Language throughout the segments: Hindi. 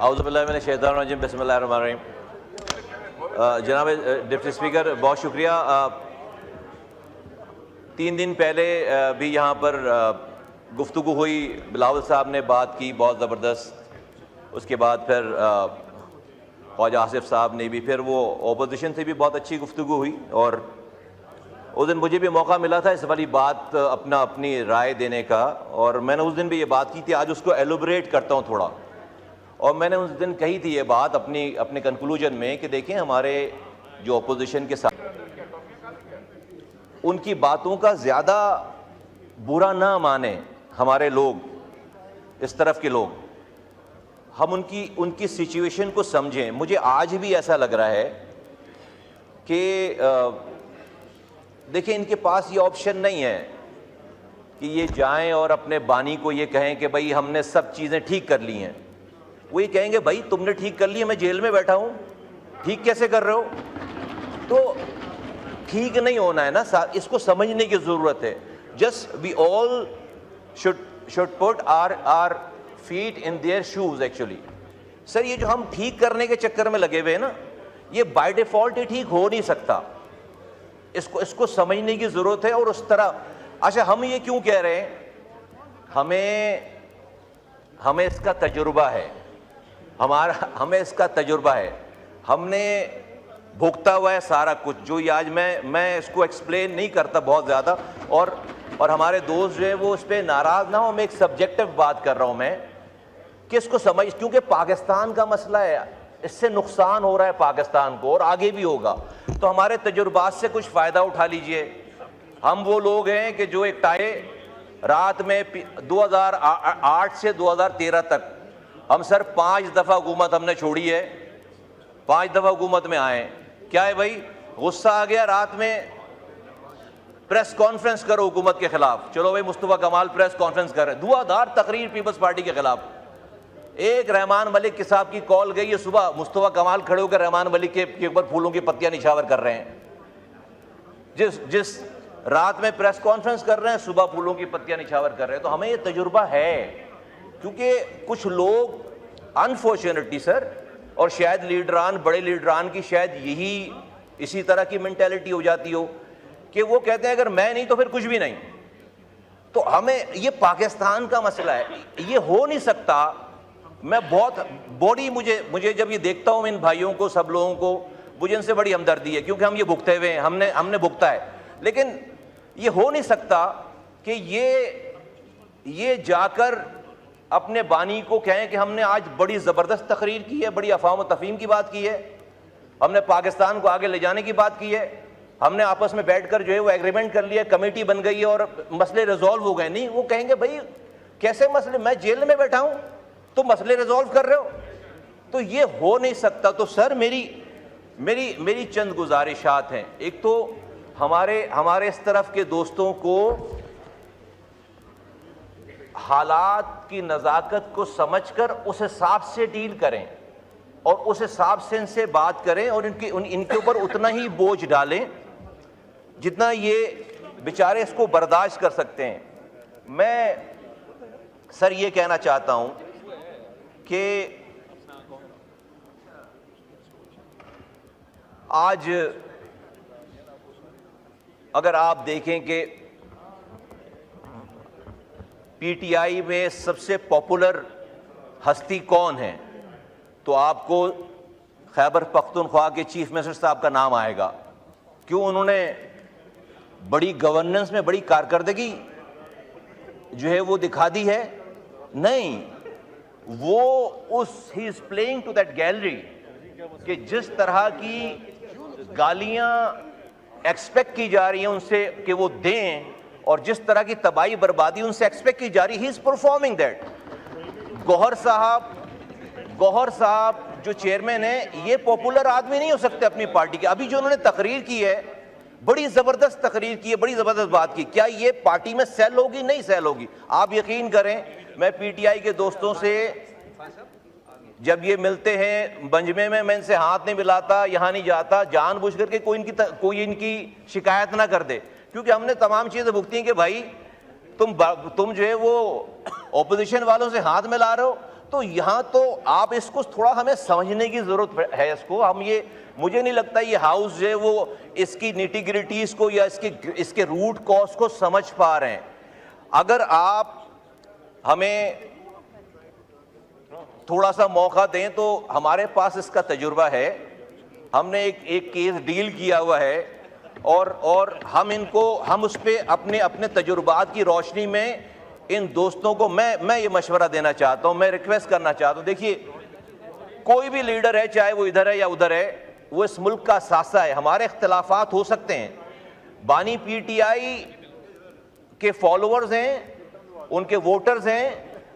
औज़ुबिल्लाहिमिनश्शैतानिर्रजीम बिस्मिल्लाहिर्रहमानिर्रहीम। जनाब डिप्टी स्पीकर, बहुत शुक्रिया। 3 दिन पहले भी यहाँ पर गुफ्तगू हुई, बिलावल साहब ने बात की बहुत ज़बरदस्त। उसके बाद फिर ख्वाजा आसिफ साहब ने भी, फिर वो ओपोजिशन से भी बहुत अच्छी गुफ्तगू हुई। और उस दिन मुझे भी मौका मिला था इस वाली बात अपनी राय देने का, और मैंने उस दिन भी ये बात की थी। आज उसको एलोबरेट करता हूँ थोड़ा। और मैंने उस दिन कही थी ये बात अपने कंक्लूजन में कि देखें, हमारे जो अपोजिशन के साथ उनकी बातों का ज़्यादा बुरा ना माने हमारे लोग, इस तरफ के लोग, हम उनकी सिचुएशन को समझें। मुझे आज भी ऐसा लग रहा है कि देखिए, इनके पास ये ऑप्शन नहीं है कि ये जाएं और अपने बानी को ये कहें कि भाई हमने सब चीज़ें ठीक कर ली हैं। वो ये कहेंगे भाई तुमने ठीक कर ली, मैं जेल में बैठा हूँ, ठीक कैसे कर रहे हो? तो ठीक नहीं होना है ना, इसको समझने की ज़रूरत है। Just we all should put our feet in their shoes actually. Sir, ये जो हम ठीक करने के चक्कर में लगे हुए हैं ना, ये बाय डिफ़ॉल्ट ही ठीक हो नहीं सकता। इसको समझने की ज़रूरत है। और उस तरह, अच्छा, हम ये क्यों कह रहे हैं? हमें इसका तजुर्बा है, हमें इसका तजुर्बा है। हमने भुगता हुआ है सारा कुछ, जो ये आज मैं इसको एक्सप्लेन नहीं करता बहुत ज़्यादा। और हमारे दोस्त जो है वो उस पर नाराज़ ना हो, मैं एक सब्जेक्टिव बात कर रहा हूँ मैं, कि इसको समझ, क्योंकि पाकिस्तान का मसला है, इससे नुकसान हो रहा है पाकिस्तान को और आगे भी होगा। तो हमारे तजुर्बात से कुछ फ़ायदा उठा लीजिए। हम वो लोग हैं कि जो एक रात में 2008 से 2013 तक हम सर 5 दफ़ा हुकूमत हमने छोड़ी है, 5 दफ़ा हुकूमत में आए। क्या है भाई, गुस्सा आ गया, रात में प्रेस कॉन्फ्रेंस करो हुकूमत के खिलाफ। चलो भाई, मुस्तफ़ा कमाल प्रेस कॉन्फ्रेंस कर रहे हैं, धुआंधार तकरीर पीपल्स पार्टी के खिलाफ। एक रहमान मलिक के साहब की कॉल गई है सुबह, मुस्तफ़ा कमाल खड़े होकर रहमान मलिक के ऊपर फूलों की पत्तियां निछावर कर रहे हैं। जिस रात में प्रेस कॉन्फ्रेंस कर रहे हैं, सुबह फूलों की पत्तियां निछावर कर रहे हैं। तो हमें ये तजुर्बा है, क्योंकि कुछ लोग अनफॉर्चुनेटली सर, और शायद लीडरान, बड़े लीडरान की शायद इसी तरह की मेंटालिटी हो जाती हो कि वो कहते हैं अगर मैं नहीं तो फिर कुछ भी नहीं। तो हमें, ये पाकिस्तान का मसला है, ये हो नहीं सकता। मैं बहुत मुझे जब ये देखता हूँ इन भाइयों को, सब लोगों को, मुझे इनसे बड़ी हमदर्दी है, क्योंकि हम ये भुगते हुए हैं, हमने भुगता है। लेकिन ये हो नहीं सकता कि ये जाकर अपने बानी को कहें कि हमने आज बड़ी ज़बरदस्त तकरीर की है, बड़ी अफ़वाह व तफ़हीम की बात की है, हमने पाकिस्तान को आगे ले जाने की बात की है, हमने आपस में बैठकर जो है वो एग्रीमेंट कर लिया, कमेटी बन गई है और मसले रिजॉल्व हो गए। नहीं, वो कहेंगे भाई कैसे मसले, मैं जेल में बैठा हूँ, तो मसले रिजॉल्व कर रहे हो? तो ये हो नहीं सकता। तो सर, मेरी चंद गुजारिशात हैं। एक तो हमारे इस तरफ के दोस्तों को हालात की नज़ाकत को समझकर उस हिसाब से डील करें और उस हिसाब से इनसे बात करें, और इनके ऊपर उतना ही बोझ डालें जितना ये बेचारे इसको बर्दाश्त कर सकते हैं। मैं सर ये कहना चाहता हूं कि आज अगर आप देखें कि पीटीआई में सबसे पॉपुलर हस्ती कौन है, तो आपको खैबर पख्तूनख्वा के चीफ मिनिस्टर साहब का नाम आएगा। क्यों? उन्होंने बड़ी गवर्नेंस में बड़ी कारकर्दगी जो है वो दिखा दी है? नहीं, वो he is playing to that gallery कि जिस तरह की गालियां एक्सपेक्ट की जा रही हैं उनसे कि वो दें, और जिस तरह की तबाही बर्बादी उनसे एक्सपेक्ट की जा रही, he is performing that. Gauhar sahab जो चेयरमैन है, ये पॉपुलर आदमी नहीं हो सकते अपनी पार्टी के। अभी जो उन्होंने तकरीर की है, बड़ी जबरदस्त तकरीर की है, बड़ी जबरदस्त बात की। क्या ये पार्टी में सेल होगी? नहीं सेल होगी। आप यकीन करें, मैं पीटीआई के दोस्तों से जब ये मिलते हैं बंजमे में, मैं इनसे हाथ नहीं मिलाता, यहां नहीं जाता, जानबूझ करके कोई इनकी शिकायत ना कर दे, क्योंकि हमने तमाम चीजें भुगती हैं कि भाई तुम जो है वो ऑपोजिशन वालों से हाथ मिला रहे हो, तो यहाँ तो आप इसको थोड़ा हमें समझने की जरूरत है इसको। हम ये, मुझे नहीं लगता ये हाउस जो है वो इसकी निटिग्रिटीज को या इसके रूट कॉज को समझ पा रहे हैं। अगर आप हमें थोड़ा सा मौका दें तो हमारे पास इसका तजुर्बा है, हमने एक केस डील किया हुआ है और हम उस पर अपने तजुर्बात की रोशनी में इन दोस्तों को मैं ये मशवरा देना चाहता हूं, मैं रिक्वेस्ट करना चाहता हूं। देखिए, कोई भी लीडर है, चाहे वो इधर है या उधर है, वो इस मुल्क का सासा है। हमारे इख्तलाफात हो सकते हैं, बानी पीटीआई के फॉलोअर्स हैं, उनके वोटर्स हैं,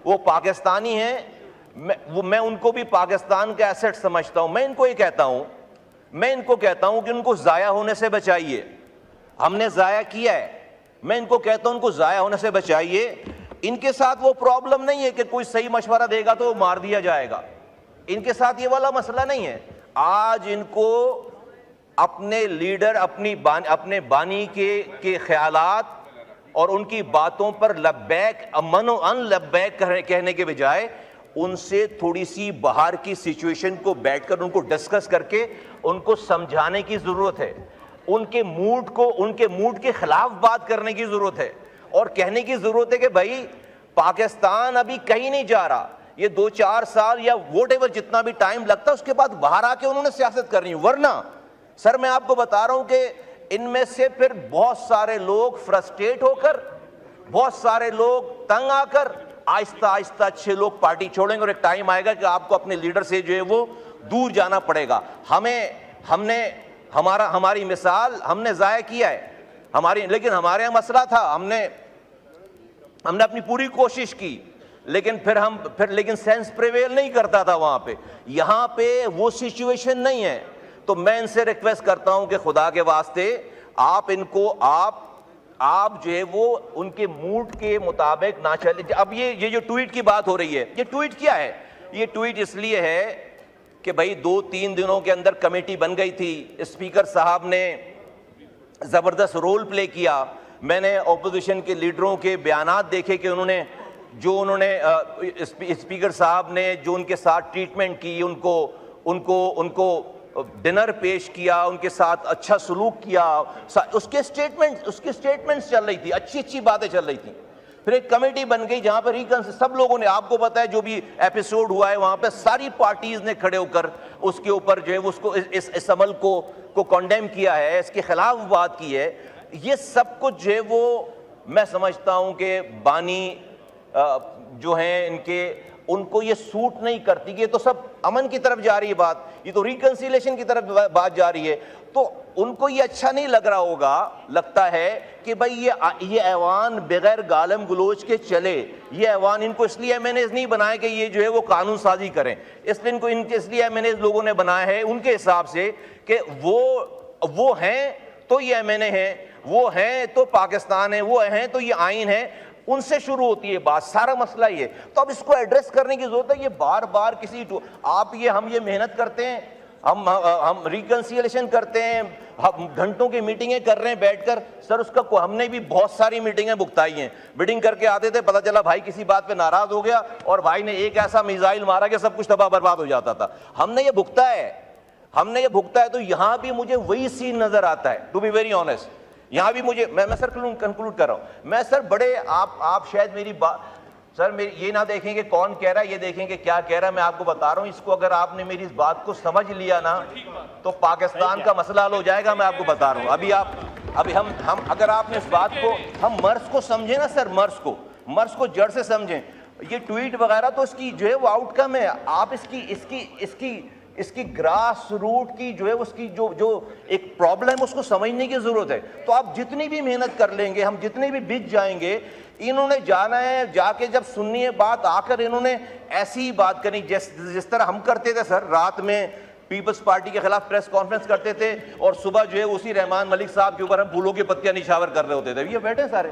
वो पाकिस्तानी हैं, मैं उनको भी पाकिस्तान का एसेट समझता हूं। मैं इनको कहता हूं कि उनको जाया होने से बचाइए। हमने जाया किया है, मैं इनको कहता हूं उनको जाया होने से बचाइए। इनके साथ वो प्रॉब्लम नहीं है कि कोई सही मशवरा देगा तो मार दिया जाएगा, इनके साथ ये वाला मसला नहीं है। आज इनको अपने लीडर, अपने बानी के ख्यालात और उनकी बातों पर लब्बैक मनो अन लब्बैक कहने के बजाय उनसे थोड़ी सी बाहर की सिचुएशन को बैठकर उनको डिस्कस करके उनको समझाने की जरूरत है। उनके मूड के खिलाफ बात करने की जरूरत है और कहने की जरूरत है कि भाई पाकिस्तान अभी कहीं नहीं जा रहा, ये 2-4 साल या वोटेवर जितना भी टाइम लगता है उसके बाद बाहर आके उन्होंने सियासत करनी है। वरना सर मैं आपको बता रहा हूं कि इनमें से फिर बहुत सारे लोग फ्रस्ट्रेट होकर, बहुत सारे लोग तंग आकर आहिस्ता आहिस्ता अच्छे लोग पार्टी छोड़ेंगे और एक टाइम आएगा कि आपको अपने लीडर से जो है वो दूर जाना पड़ेगा। हमारी मिसाल हमने जाया किया है लेकिन हमारे यहाँ मसला था, हमने अपनी पूरी कोशिश की, लेकिन सेंस प्रिवेल नहीं करता था वहां पे। यहाँ पे वो सिचुएशन नहीं है। तो मैं इनसे रिक्वेस्ट करता हूं कि खुदा के वास्ते आप जो है वो उनके मूड के मुताबिक ना चले। अब ये जो ट्वीट की बात हो रही है, ये ट्वीट क्या है? ये ट्वीट इसलिए है कि भाई 2-3 दिनों के अंदर कमेटी बन गई थी, स्पीकर साहब ने जबरदस्त रोल प्ले किया। मैंने ऑपोजिशन के लीडरों के बयानात देखे कि उन्होंने स्पीकर साहब ने जो उनके साथ ट्रीटमेंट की, उनको डिनर पेश किया, उनके साथ अच्छा सलूक किया, उसके स्टेटमेंट्स चल रही थी, अच्छी बातें चल रही थी। फिर एक कमेटी बन गई जहां पर सब लोगों ने, आपको पता है जो भी एपिसोड हुआ है वहां पर सारी पार्टीज ने खड़े होकर उसके ऊपर जो है उसको इस अमल को कंडेम किया है, इसके खिलाफ बात की है। ये सब कुछ जो है वो मैं समझता हूं कि बानी जो हैं उनको ये सूट नहीं करती कि ये तो सब अमन की तरफ जा रही है बात, ये तो रिकंसिलेशन की तरफ बात जा रही है। तो उनको ये अच्छा नहीं लग रहा होगा, लगता है कि भाई ये ऐवान बगैर गालम गलोच के चले। ये ऐवान इनको इसलिए एमएनएज नहीं बनाए कि ये जो है वो कानून साजी करें, इसलिए एमएनएज लोगों ने बनाया है उनके हिसाब से कि वो हैं तो ये एमएनए हैं, वो हैं तो पाकिस्तान है, वो हैं तो ये आइन है, उनसे शुरू होती है बात। सारा मसला ये, तो अब इसको एड्रेस करने की जरूरत है। ये बार बार हम ये मेहनत करते हैं, हम रिकंसिलेशन करते हैं, हम घंटों की मीटिंगें कर रहे हैं बैठकर। सर उसका हमने भी बहुत सारी मीटिंगें भुगताई हैं। मीटिंग करके आते थे, पता चला भाई किसी बात पे नाराज हो गया और भाई ने एक ऐसा मिसाइल मारा कि सब कुछ तबाह बर्बाद हो जाता था। हमने ये भुगता है। तो यहां भी मुझे वही सीन नजर आता है, टू बी वेरी ऑनेस्ट। यहां भी मुझे, मैं सर कंक्लूड कर रहा हूं। मैं सर बड़े आप शायद मेरी बात, सर मेरी ये ना देखेंगे कौन कह रहा है, ये देखेंगे क्या कह रहा है। मैं आपको बता रहा हूं, इसको अगर आपने मेरी इस बात को समझ लिया ना तो पाकिस्तान का मसला हल हो जाएगा। मैं आपको बता रहा हूं। अभी हम अगर आपने इस बात को, हम मर्ज को समझे ना सर, मर्ज को जड़ से समझें। ये ट्वीट वगैरह तो इसकी जो है वो आउटकम है। आप इसकी ग्रास रूट की जो है उसकी जो एक प्रॉब्लम है उसको समझने की जरूरत है। तो आप जितनी भी मेहनत कर लेंगे, हम जितने भी बिक जाएंगे, इन्होंने जाना है, जाके जब सुननी है बात, आकर इन्होंने ऐसी ही बात करनी जिस तरह हम करते थे सर। रात में पीपल्स पार्टी के खिलाफ प्रेस कॉन्फ्रेंस करते थे और सुबह जो है उसी रहमान मलिक साहब के ऊपर हम फूलों की पत्तियां निछावर कर रहे होते थे। ये बैठे सारे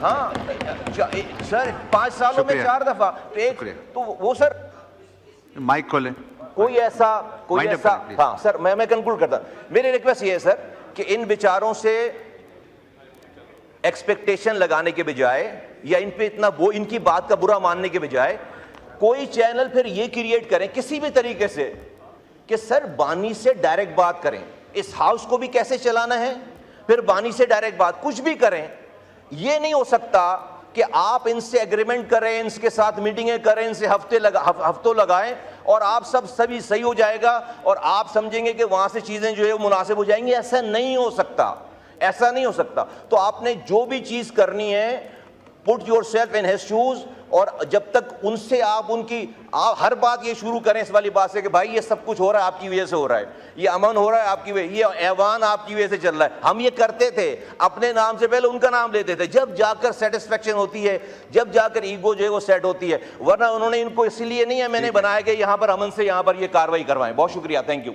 हाँ सर, 5 सालों में 4 दफा। तो वो सर माइक खोले। कोई ऐसा हाँ सर, मैं कंक्लूड करता। मेरी रिक्वेस्ट ये है सर कि इन विचारों से एक्सपेक्टेशन लगाने के बजाय या इन पे इतना वो इनकी बात का बुरा मानने के बजाय कोई चैनल फिर ये क्रिएट करें किसी भी तरीके से कि सर बानी से डायरेक्ट बात करें, इस हाउस को भी कैसे चलाना है, फिर बानी से डायरेक्ट बात, कुछ भी करें। ये नहीं हो सकता कि आप इनसे एग्रीमेंट करें, इनके साथ मीटिंगें करें, इनसे हफ्तों लगाएं और आप सभी सही हो जाएगा और आप समझेंगे कि वहां से चीजें जो है वो मुनासिब हो जाएंगी। ऐसा नहीं हो सकता, ऐसा नहीं हो सकता। तो आपने जो भी चीज करनी है, put your self in his shoes, और जब तक उनसे आप हर बात ये शुरू करें इस वाली बात से कि भाई ये सब कुछ हो रहा है आपकी वजह से हो रहा है, ये अमन हो रहा है आपकी वजह, ये ऐवान आपकी वजह से चल रहा है। हम ये करते थे, अपने नाम से पहले उनका नाम लेते थे, जब जाकर सेटिस्फेक्शन होती है, जब जाकर ईगो जो है वो सेट होती है। वरना उन्होंने इनको इसलिए नहीं है मैंने बनाया कि यहां पर अमन से यहां पर ये कार्रवाई करवाएं। बहुत शुक्रिया, थैंक यू।